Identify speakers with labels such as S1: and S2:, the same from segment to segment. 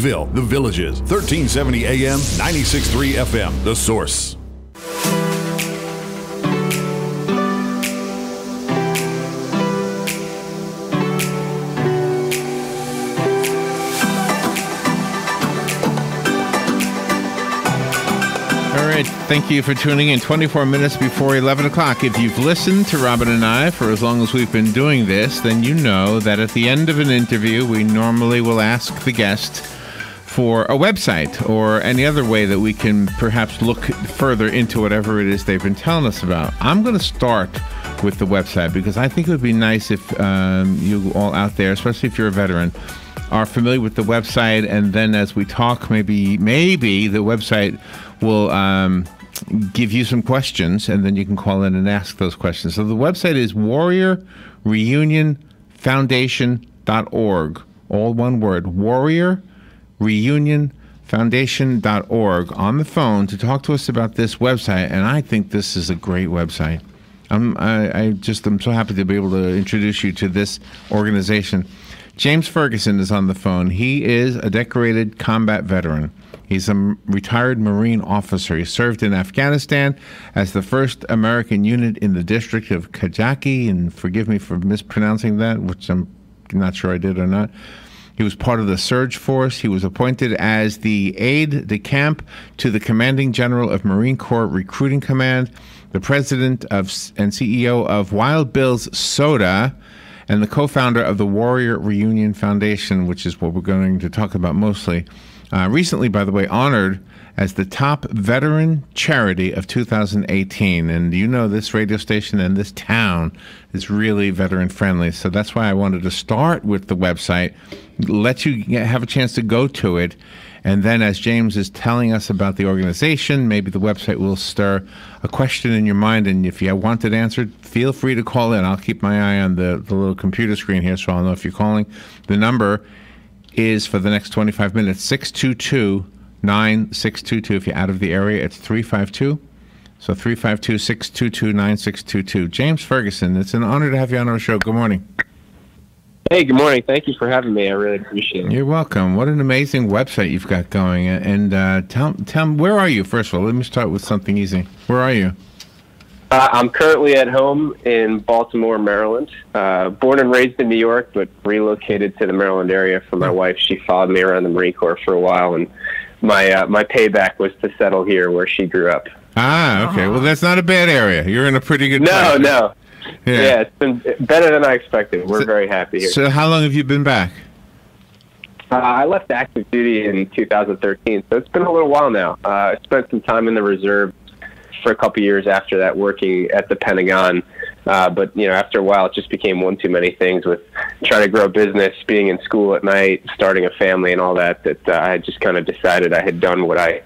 S1: Gainesville, The Villages, 1370 AM, 96.3 FM, The Source.
S2: Thank you for tuning in 24 minutes before 11 o'clock. If you've listened to Robin and I for as long as we've been doing this, then you know that at the end of an interview, we normally will ask the guest for a website or any other way that we can perhaps look further into whatever it is they've been telling us about. I'm going to start with the website because I think it would be nice if you all out there, especially if you're a veteran, are familiar with the website, and then as we talk, maybe the website will give you some questions, and then you can call in and ask those questions. So the website is warriorreunionfoundation.org. All one word, warriorreunionfoundation.org. On the phone to talk to us about this website, and I think this is a great website. I'm so happy to be able to introduce you to this organization. James Ferguson is on the phone. He is a decorated combat veteran. He's a retired Marine officer. He served in Afghanistan as the first American unit in the district of Kajaki, and forgive me for mispronouncing that, which I'm not sure I did or not. He was part of the Surge Force. He was appointed as the aide-de-camp to the commanding general of Marine Corps Recruiting Command, the president and CEO of Wild Bill's Soda, and the co-founder of the Warrior Reunion Foundation, which is what we're going to talk about mostly. Recently, by the way, honored as the top veteran charity of 2018. And you know this radio station and this town is really veteran-friendly. So that's why I wanted to start with the website, let you have a chance to go to it. And then as James is telling us about the organization, maybe the website will stir a question in your mind. And if you want it answered, feel free to call in. I'll keep my eye on the little computer screen here so I'll know if you're calling. The number is, for the next 25 minutes, 622-9622. If you're out of the area, it's 352. So 352-622-9622. James Ferguson, it's an honor to have you on our show. Good morning.
S3: Hey, good morning. Thank you for having me. I really appreciate it.
S2: You're welcome. What an amazing website you've got going. And tell me, where are you, first of all? Let me start with something easy. Where are you?
S3: I'm currently at home in Baltimore, Maryland. Born and raised in New York, but relocated to the Maryland area for my wife. She followed me around the Marine Corps for a while, and my payback was to settle here where she grew up.
S2: Ah, okay. Well, that's not a bad area. You're in a pretty good place.
S3: No. Yeah, it's been better than I expected. We're very happy here.
S2: So how long have you been back?
S3: I left active duty in 2013, so it's been a little while now. I spent some time in the reserve for a couple years after that, working at the Pentagon. But after a while, it just became one too many things with trying to grow a business, being in school at night, starting a family, and all that. I just kind of decided I had done what I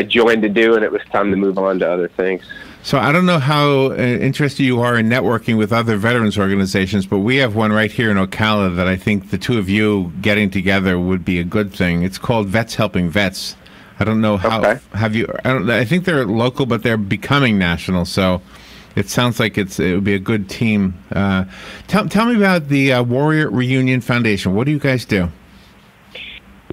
S3: joined to do, and it was time to move on to other things.
S2: So I don't know how interested you are in networking with other veterans organizations, but we have one right here in Ocala that I think the two of you getting together would be a good thing. It's called Vets Helping Vets. I don't know how have you. I think they're local, but they're becoming national. So it sounds like it would be a good team. Tell me about the Warrior Reunion Foundation. What do you guys do?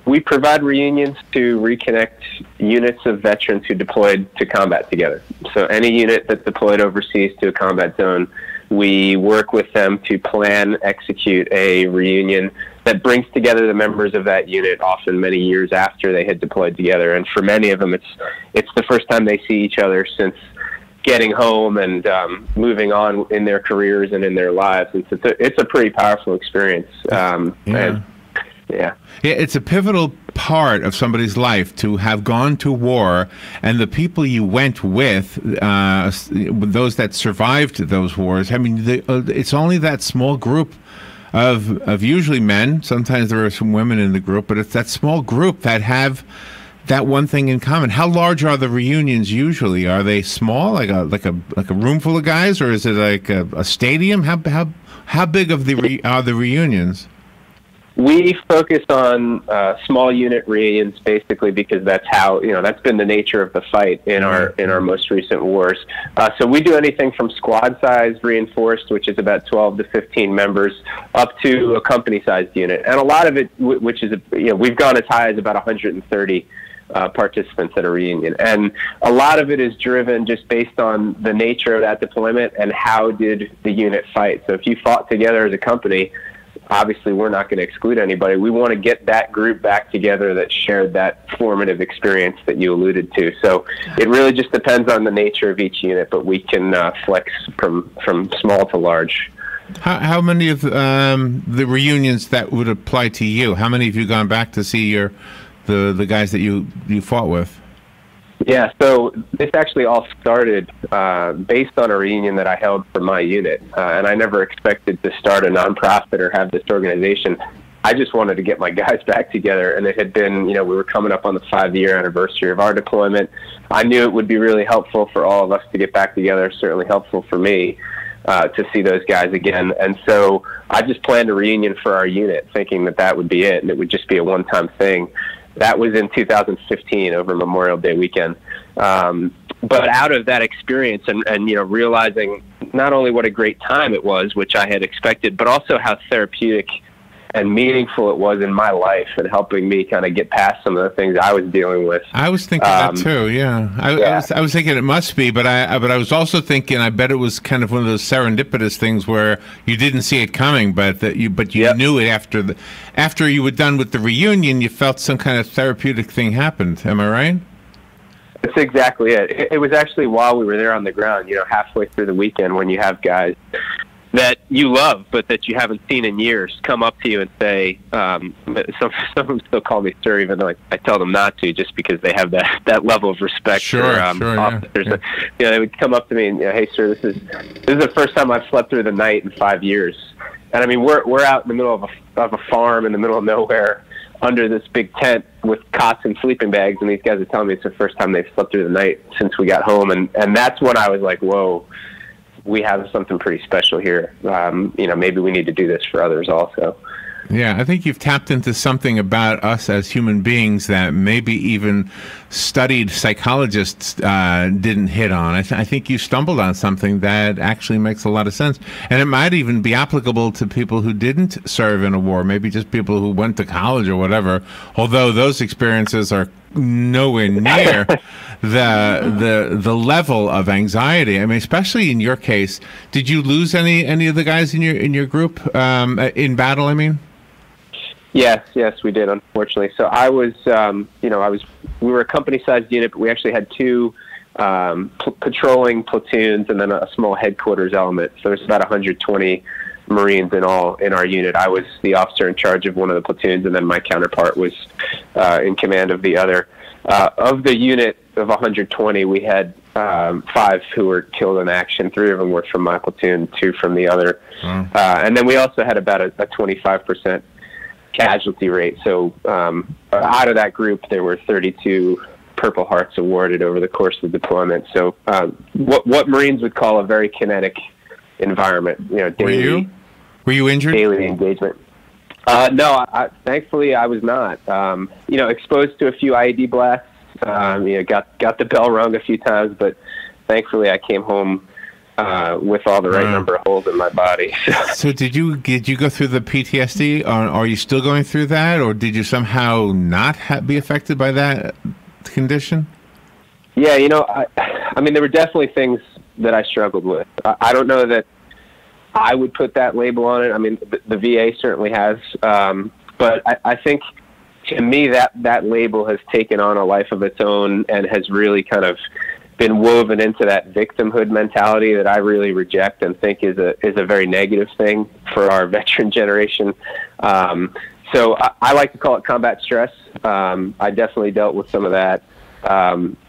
S3: We provide reunions to reconnect units of veterans who deployed to combat together. So any unit that deployed overseas to a combat zone, we work with them to plan, execute a reunion that brings together the members of that unit, often many years after they had deployed together. And for many of them, it's the first time they see each other since getting home and moving on in their careers and in their lives. And so it's a pretty powerful experience. Yeah,
S2: it's a pivotal part of somebody's life to have gone to war, and the people you went with, those that survived those wars. I mean, it's only that small group of usually men. Sometimes there are some women in the group, but it's that small group that have that one thing in common. How large are the reunions usually? Are they small, like a room full of guys, or is it like a stadium? How big are the reunions?
S3: We focus on small unit reunions, basically, because that's how that's been the nature of the fight in our most recent wars. So we do anything from squad size reinforced, which is about 12 to 15 members, up to a company sized unit, and a lot of it, which is we've gone as high as about 130 participants at a reunion, and a lot of it is driven just based on the nature of that deployment and how did the unit fight. So if you fought together as a company, obviously we're not going to exclude anybody. We want to get that group back together that shared that formative experience that you alluded to. So it really just depends on the nature of each unit, but we can flex from small to large.
S2: How many of the reunions that would apply to you? How many have you gone back to see the guys that you fought with?
S3: Yeah, so this actually all started based on a reunion that I held for my unit, and I never expected to start a nonprofit or have this organization. I just wanted to get my guys back together, and it had been, we were coming up on the 5-year anniversary of our deployment. I knew it would be really helpful for all of us to get back together, certainly helpful for me to see those guys again. And so I just planned a reunion for our unit, thinking that would be it, and it would just be a one-time thing. That was in 2015 over Memorial Day weekend. But out of that experience and realizing not only what a great time it was, which I had expected, but also how therapeutic and meaningful it was in my life and helping me kind of get past some of the things I was dealing with.
S2: I was thinking that too. Yeah, I was thinking it must be, but I was also thinking I bet it was kind of one of those serendipitous things where you didn't see it coming, but you knew it after you were done with the reunion. You felt some kind of therapeutic thing happened. Am I right?
S3: That's exactly it. It was actually while we were there on the ground, halfway through the weekend, when you have guys that you love but that you haven't seen in years come up to you and say, some of them still call me sir, even though I tell them not to, just because they have that level of respect for officers. Yeah. They would come up to me and, hey sir, this is the first time I've slept through the night in 5 years. And I mean, we're out in the middle of a farm in the middle of nowhere under this big tent with cots and sleeping bags, and these guys are telling me it's the first time they've slept through the night since we got home, and that's when I was like, whoa, we have something pretty special here. Maybe we need to do this for others also.
S2: Yeah, I think you've tapped into something about us as human beings that maybe even studied psychologists didn't hit on. I think you stumbled on something that actually makes a lot of sense. And it might even be applicable to people who didn't serve in a war, maybe just people who went to college or whatever, although those experiences are nowhere near the level of anxiety. I mean, especially in your case, did you lose any of the guys in your group in battle? I mean.
S3: Yes, we did, unfortunately. So I was, we were a company-sized unit, but we actually had two patrolling platoons and then a small headquarters element. So there's about 120 Marines in all in our unit. I was the officer in charge of one of the platoons, and then my counterpart was in command of the other. Of the unit of 120, we had 5 who were killed in action. 3 of them were from my platoon, 2 from the other. And then we also had about a 25% casualty rate. So out of that group, there were 32 Purple Hearts awarded over the course of the deployment. So what Marines would call a very kinetic environment. Daily,
S2: were you injured?
S3: Daily engagement. No, thankfully I was not. Exposed to a few IED blasts. Got the bell rung a few times, but thankfully I came home with all the right number of holes in my body.
S2: So did you go through the PTSD? Or are you still going through that, or did you somehow not be affected by that condition?
S3: Yeah, I mean, there were definitely things that I struggled with. I don't know that I would put that label on it. I mean, the VA certainly has, but I think to me that label has taken on a life of its own and has really kind of been woven into that victimhood mentality that I really reject and think is a very negative thing for our veteran generation. So I like to call it combat stress. I definitely dealt with some of that.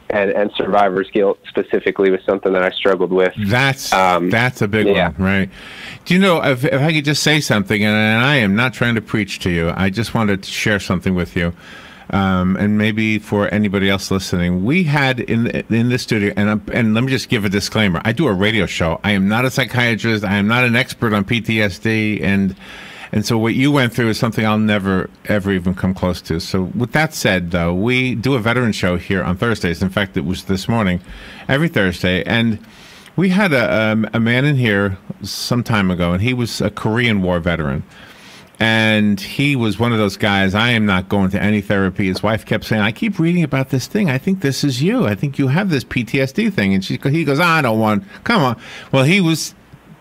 S3: And survivor's guilt specifically was something that I struggled with. That's
S2: a big one, right? Do you know, if I could just say something, and I am not trying to preach to you, I just wanted to share something with you. And maybe for anybody else listening, we had in the studio, and let me just give a disclaimer. I do a radio show. I am not a psychiatrist. I am not an expert on PTSD, and And so what you went through is something I'll never, ever even come close to. So with that said, though, we do a veteran show here on Thursdays. In fact, it was this morning, every Thursday. And we had a man in here some time ago, and he was a Korean War veteran. And he was one of those guys, I am not going to any therapy. His wife kept saying, I keep reading about this thing. I think this is you. I think you have this PTSD thing. And he goes, I don't want, come on. Well, he was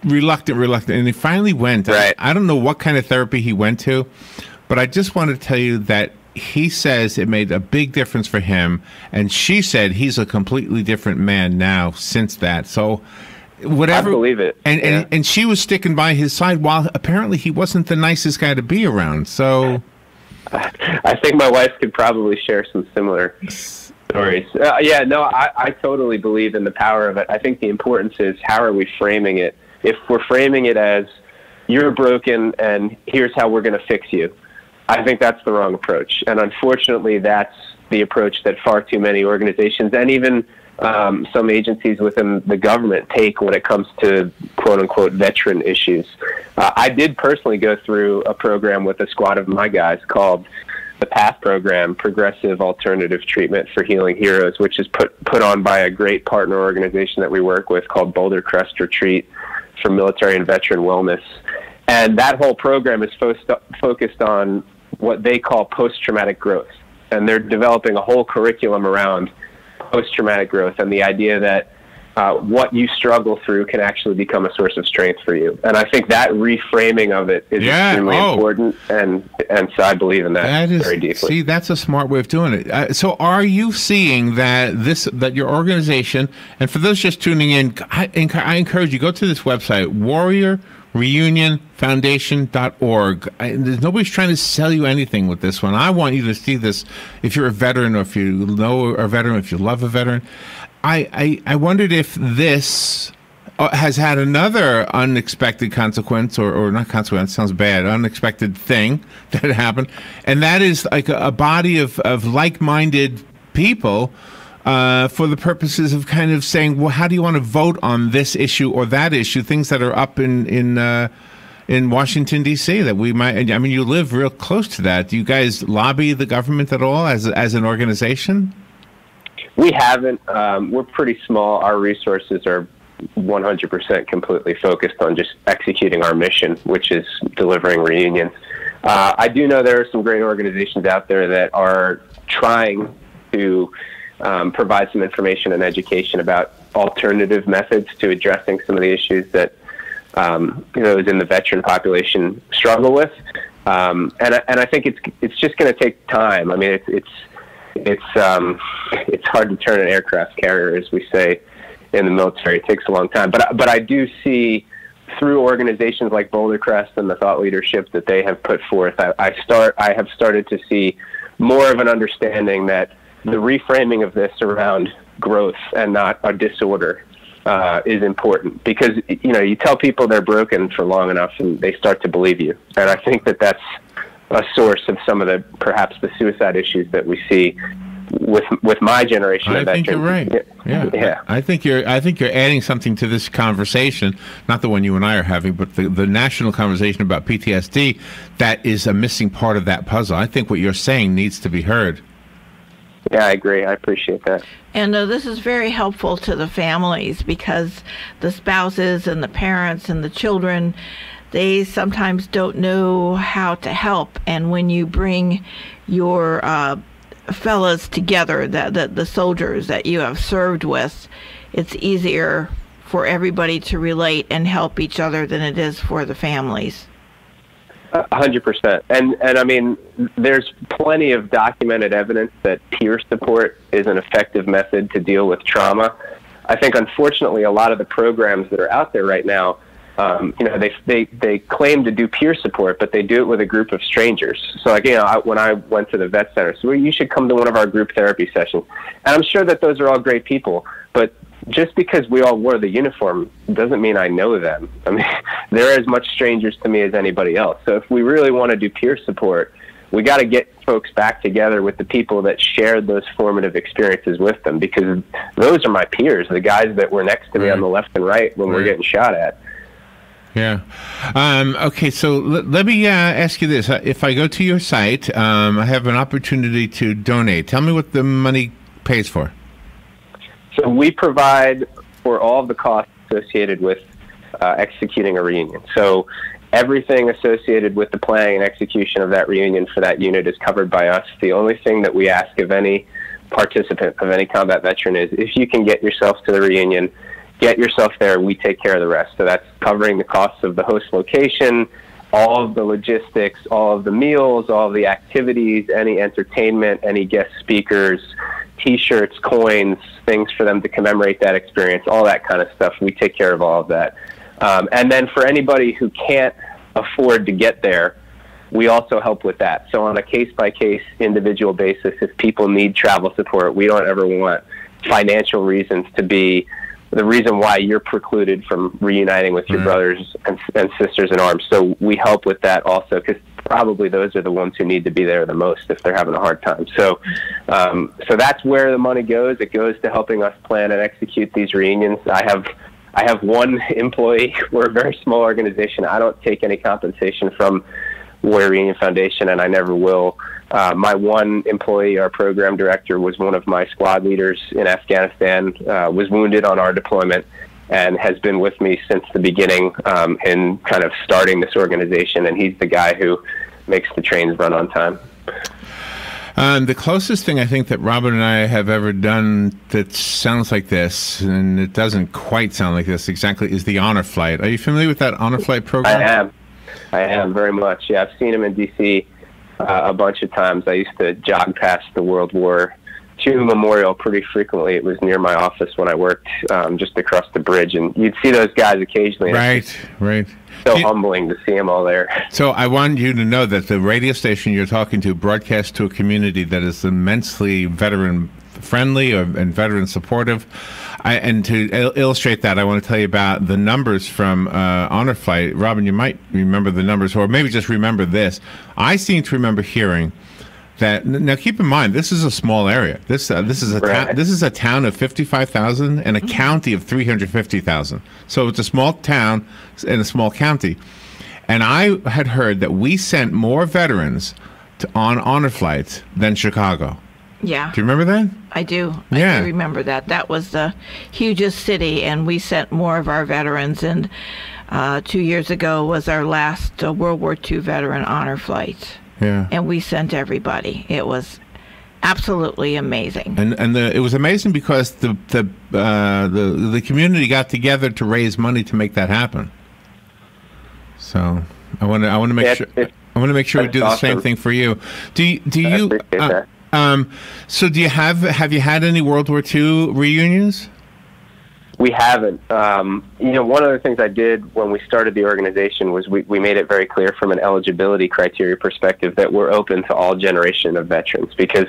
S2: reluctant. And he finally went.
S3: Right.
S2: I don't know what kind of therapy he went to, but I just want to tell you that he says it made a big difference for him. And she said he's a completely different man now since that. So whatever.
S3: I believe it.
S2: And she was sticking by his side while apparently he wasn't the nicest guy to be around. So
S3: I think my wife could probably share some similar stories. I totally believe in the power of it. I think the importance is how are we framing it? If we're framing it as you're broken and here's how we're going to fix you, I think that's the wrong approach. And unfortunately, that's the approach that far too many organizations and even some agencies within the government take when it comes to quote-unquote veteran issues. I did personally go through a program with a squad of my guys called the PATH program, Progressive Alternative Treatment for Healing Heroes, which is put on by a great partner organization that we work with called Boulder Crest Retreat for Military and Veteran Wellness. And that whole program is focused on what they call post-traumatic growth. And they're developing a whole curriculum around post-traumatic growth and the idea that what you struggle through can actually become a source of strength for you. And I think that reframing of it is extremely important, and so I believe in that very deeply.
S2: See, that's a smart way of doing it. So are you seeing that that your organization, and for those just tuning in, I encourage you, go to this website, warriorreunionfoundation.org. Nobody's trying to sell you anything with this one. I want you to see this if you're a veteran, or if you know a veteran, if you love a veteran. I wondered if this has had another unexpected consequence, or not consequence, sounds bad, unexpected thing that happened, and that is like a body of like-minded people for the purposes of kind of saying, well, how do you want to vote on this issue or that issue, things that are up in Washington, D.C. that we might, I mean, you live real close to that. Do you guys lobby the government at all as an organization?
S3: We haven't. We're pretty small. Our resources are 100% completely focused on just executing our mission, which is delivering reunions. I do know there are some great organizations out there that are trying to provide some information and education about alternative methods to addressing some of the issues that those in the veteran population struggle with. And I think it's just going to take time. I mean, it's hard to turn an aircraft carrier, as we say in the military. It takes a long time. But I do see through organizations like Boulder Crest and the thought leadership that they have put forth, I have started to see more of an understanding that the reframing of this around growth and not a disorder is important, because you tell people they're broken for long enough and they start to believe you. And I think that that's a source of some of perhaps the suicide issues that we see with my generation of veterans.
S2: I think you're right. Yeah. I think you're adding something to this conversation, not the one you and I are having, but the national conversation about PTSD. That is a missing part of that puzzle. I think what you're saying needs to be heard.
S3: Yeah, I agree. I appreciate that.
S4: And this is very helpful to the families, because the spouses and the parents and the children, they sometimes don't know how to help. And when you bring your fellas together, the soldiers that you have served with, it's easier for everybody to relate and help each other than it is for the families.
S3: 100%. And I mean, there's plenty of documented evidence that peer support is an effective method to deal with trauma. I think, unfortunately, a lot of the programs that are out there right now, they claim to do peer support, but they do it with a group of strangers. So, like, when I went to the vet center, so you should come to one of our group therapy sessions. And I'm sure that those are all great people, but just because we all wore the uniform doesn't mean I know them. I mean, they're as much strangers to me as anybody else. So if we really want to do peer support, we got to get folks back together with the people that shared those formative experiences with them, because those are my peers, the guys that were next to me on the left and right when we're getting shot at.
S2: Yeah. Okay, so let me ask you this. If I go to your site, I have an opportunity to donate. Tell me what the money pays for.
S3: So we provide for all of the costs associated with executing a reunion. So everything associated with the planning and execution of that reunion for that unit is covered by us. The only thing that we ask of any participant, of any combat veteran, is if you can get yourself to the reunion, get yourself there, we take care of the rest. So that's covering the costs of the host location, all of the logistics, all of the meals, all of the activities, any entertainment, any guest speakers, T-shirts, coins, things for them to commemorate that experience, all that kind of stuff. We take care of all of that. And then for anybody who can't afford to get there, we also help with that. So on a case-by-case, individual basis, if people need travel support, we don't ever want financial reasons to be the reason why you're precluded from reuniting with your brothers and sisters in arms. So we help with that also, because probably those are the ones who need to be there the most if they're having a hard time. So so that's where the money goes. It goes to helping us plan and execute these reunions. I have one employee. We're a very small organization. I don't take any compensation from Warrior Reunion Foundation, and I never will. My one employee, our program director, was one of my squad leaders in Afghanistan, was wounded on our deployment, and has been with me since the beginning in kind of starting this organization, and he's the guy who makes the trains run on time.
S2: The closest thing I think that Robin and I have ever done that sounds like this, and it doesn't quite sound like this exactly, is the Honor Flight. Are you familiar with that Honor Flight program?
S3: I am very much. Yeah, I've seen him in D.C. A bunch of times. I used to jog past the World War II Memorial pretty frequently. It was near my office when I worked, just across the bridge, and you'd see those guys occasionally.
S2: Right.
S3: So humbling to see them all there. So
S2: I want you to know that the radio station you're talking to broadcasts to a community that is immensely veteran-friendly and veteran-supportive. And to illustrate that, I want to tell you about the numbers from Honor Flight. Robin, you might remember the numbers, or maybe just remember this. I seem to remember hearing that. Now, keep in mind, this is a small area. This is a town of 55,000 and a county of 350,000. So it's a small town and a small county. And I had heard that we sent more veterans on Honor Flights than Chicago.
S4: Yeah.
S2: Do you remember that?
S4: I do.
S2: Yeah.
S4: I do remember that. That was the hugest city, and we sent more of our veterans. And 2 years ago was our last World War II veteran honor flight.
S2: Yeah.
S4: And we sent everybody. It was absolutely amazing.
S2: And it was amazing because the community got together to raise money to make that happen. So I want to make sure. I want to make sure we do the same thing for you. Do you? So have you had any World War II reunions?
S3: We haven't. One of the things I did when we started the organization was we made it very clear from an eligibility criteria perspective that we're open to all generation of veterans, because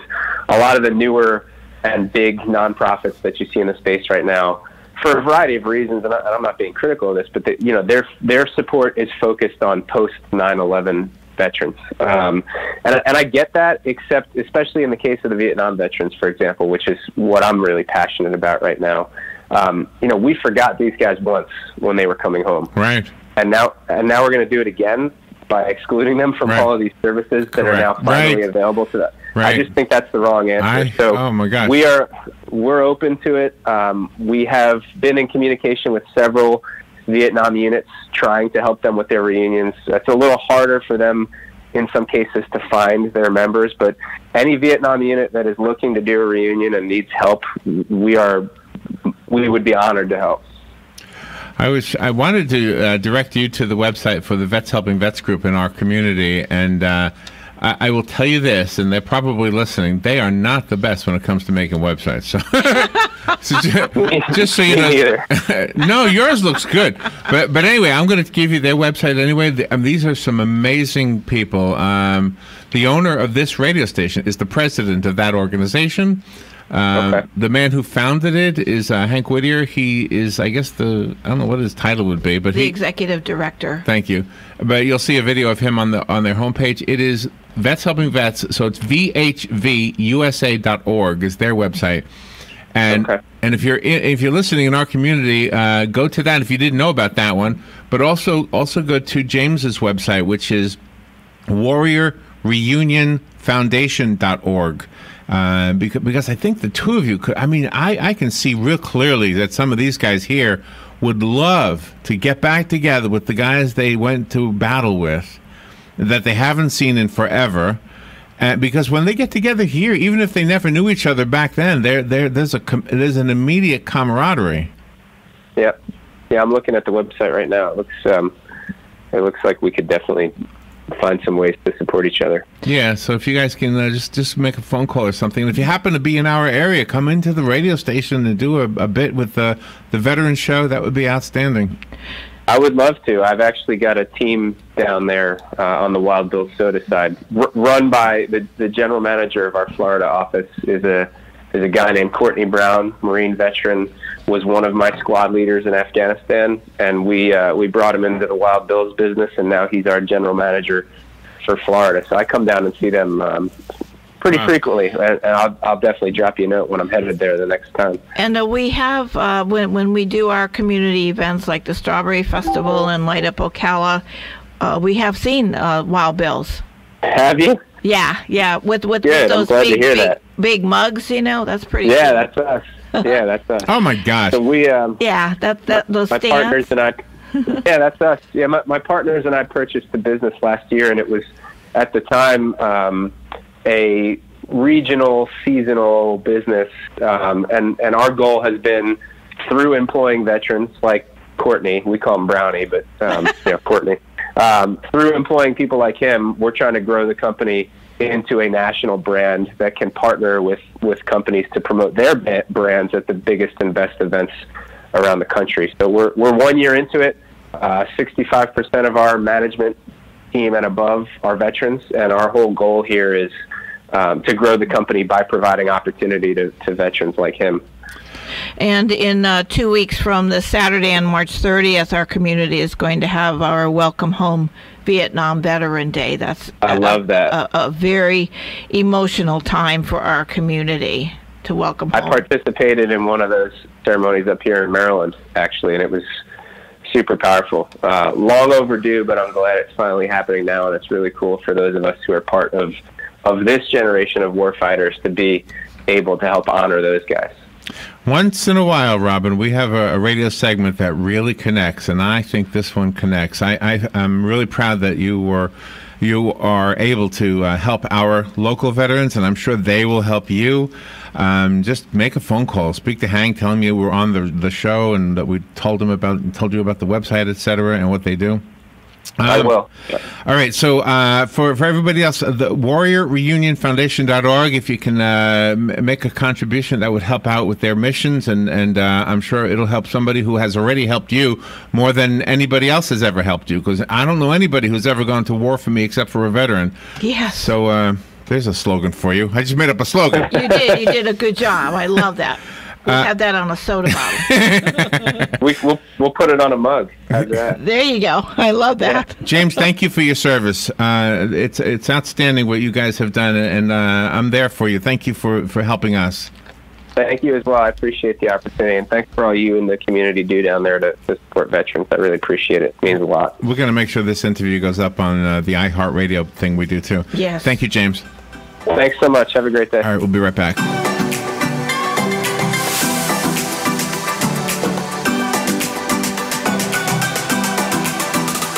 S3: a lot of the newer and big nonprofits that you see in the space right now, for a variety of reasons, and I'm not being critical of this, but their support is focused on post 9/11 veterans, and I get that, except especially in the case of the Vietnam veterans, for example, which is what I'm really passionate about right now. We forgot these guys once when they were coming home,
S2: right?
S3: And now we're going to do it again by excluding them from all of these services that are now finally available to them.
S2: Right.
S3: I just think that's the wrong answer.
S2: Oh my God,
S3: we're open to it. We have been in communication with several Vietnam units trying to help them with their reunions. It's a little harder for them in some cases to find their members, but any Vietnam unit that is looking to do a reunion and needs help, we would be honored to help.
S2: I wanted to direct you to the website for the Vets Helping Vets group in our community, and I will tell you this, and they're probably listening, they are not the best when it comes to making websites. So, just so you know. No, yours looks good. But anyway, I'm going to give you their website anyway. These are some amazing people. The owner of this radio station is the president of that organization. Okay. The man who founded it is Hank Whittier. He is, I guess, I don't know what his title would be, but
S4: the executive director.
S2: Thank you. But you'll see a video of him on their homepage. It is Vets Helping Vets, so it's VHVUSA.org is their website. And
S3: Okay.
S2: and if you're listening in our community, go to that if you didn't know about that one. But also go to James's website, which is warriorreunionfoundation.org. Because I think the two of you could. I mean, I can see real clearly that some of these guys here would love to get back together with the guys they went to battle with, that they haven't seen in forever. Because when they get together here, even if they never knew each other back then, there's an immediate camaraderie.
S3: Yeah, I'm looking at the website right now. It looks like we could definitely find some ways to support each other.
S2: Yeah, so if you guys can just make a phone call or something. And if you happen to be in our area, come into the radio station and do a bit with the Veteran Show. That would be outstanding.
S3: I would love to. I've actually got a team down there on the Wild Bill Soda side, run by the general manager of our Florida office is a guy named Courtney Brown, Marine veteran, was one of my squad leaders in Afghanistan, and we brought him into the Wild Bills business, and now he's our general manager for Florida. So I come down and see them pretty frequently, and I'll definitely drop you a note when I'm headed there the next time.
S4: And we have, when we do our community events like the Strawberry Festival and Light Up Ocala, we have seen Wild Bills.
S3: Have you?
S4: Yeah, with
S3: Good.
S4: those
S3: I'm glad to hear
S4: big mugs, that's pretty
S3: Yeah,
S4: cool.
S3: that's us. Yeah, that's us.
S2: Oh my gosh!
S3: So we,
S4: Yeah, those
S3: my
S4: stands.
S3: partners and I, yeah, that's us. Yeah, my partners and I purchased the business last year, and it was at the time a regional, seasonal business, and our goal has been through employing veterans like Courtney. We call him Brownie, but Courtney. Through employing people like him, we're trying to grow the company into a national brand that can partner with companies to promote their brands at the biggest and best events around the country. So we're 1 year into it. 65% of our management team and above are veterans, and our whole goal here is to grow the company by providing opportunity to veterans like him.
S4: And in 2 weeks from this Saturday on March 30th, our community is going to have our Welcome Home Vietnam Veteran Day.
S3: I love that.
S4: A very emotional time for our community to welcome home.
S3: I participated in one of those ceremonies up here in Maryland, actually, and it was super powerful. Long overdue, but I'm glad it's finally happening now, and it's really cool for those of us who are part of this generation of warfighters to be able to help honor those guys.
S2: Once in a while, Robin, we have a radio segment that really connects, and I think this one connects. I'm really proud that you are able to help our local veterans, and I'm sure they will help you. Just make a phone call, speak to Hank, tell him you were on the show, and that we told you about the website, etc., and what they do.
S3: I will.
S2: All right. So for everybody else, the warriorreunionfoundation.org, if you can make a contribution, that would help out with their missions. And I'm sure it'll help somebody who has already helped you more than anybody else has ever helped you. Because I don't know anybody who's ever gone to war for me except for a veteran.
S4: Yes.
S2: So there's a slogan for you. I just made up a slogan.
S4: You did. You did a good job. I love that. We'll have that on a soda bottle.
S3: We'll put it on a mug. How's that?
S4: There you go. I love that.
S2: James, thank you for your service. It's outstanding what you guys have done, and I'm there for you. Thank you for helping us.
S3: Thank you as well. I appreciate the opportunity, and thanks for all you and the community do down there to support veterans. I really appreciate it. It means a lot.
S2: We're going to make sure this interview goes up on the iHeartRadio thing we do, too.
S4: Yes.
S2: Thank you, James.
S3: Thanks so much. Have a great day.
S2: All right, we'll be right back.